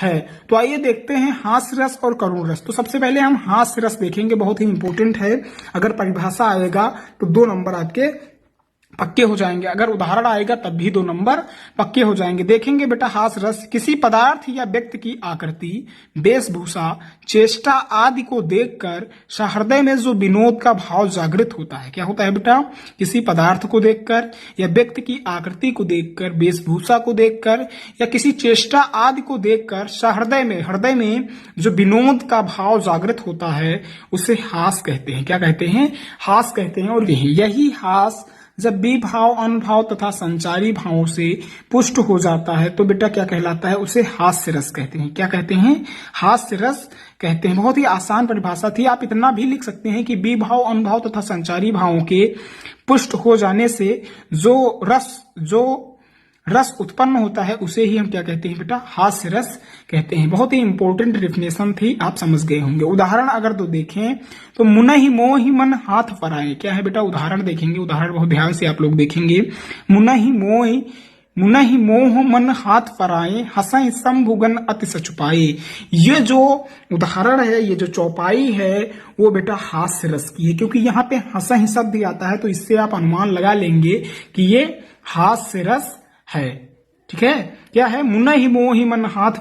है। तो आइए देखते हैं हास्य रस और करुण रस। तो सबसे पहले हम हास्य रस देखेंगे, बहुत ही इंपॉर्टेंट है। अगर परिभाषा आएगा तो 2 नंबर आपके पक्के हो जाएंगे, अगर उदाहरण आएगा तब भी 2 नंबर पक्के हो जाएंगे। देखेंगे बेटा, हास्य रस किसी पदार्थ या व्यक्ति की आकृति, वेशभूषा, चेष्टा आदि को देखकर सहृदय में जो विनोद का भाव जागृत होता है। क्या होता है बेटा? किसी पदार्थ को देखकर या व्यक्ति की आकृति को देखकर, वेशभूषा को देखकर या किसी चेष्टा आदि को देखकर हृदय में जो विनोद का भाव जागृत होता है उसे हास्य कहते हैं। क्या कहते हैं? हास्य कहते हैं। और यही हास्य जब विभाव, अनुभाव तथा संचारी भावों से पुष्ट हो जाता है तो बेटा क्या कहलाता है? उसे हास्य रस कहते हैं। क्या कहते हैं? हास्य रस कहते हैं। बहुत ही आसान परिभाषा थी। आप इतना भी लिख सकते हैं कि विभाव, अनुभाव तथा संचारी भावों के पुष्ट हो जाने से जो रस उत्पन्न होता है उसे ही हम क्या कहते हैं बेटा? हास्य रस कहते हैं। बहुत ही इंपॉर्टेंट डेफिनेशन थी, आप समझ गए होंगे। उदाहरण अगर तो देखें तो मुनहि मोहि मन हाथ पराए। क्या है बेटा? उदाहरण देखेंगे, उदाहरण बहुत ध्यान से आप लोग देखेंगे। मुनहि मोह मन हाथ पराए, हंसई शंभुगन अति सचुपाए। ये जो उदाहरण है, ये जो चौपाई है वो बेटा हास्य रस की है, क्योंकि यहाँ पे हंसई शब्द आता है तो इससे आप अनुमान लगा लेंगे कि ये हास्य रस है। ठीक है? क्या है? मुनहि मोहि मन हाथ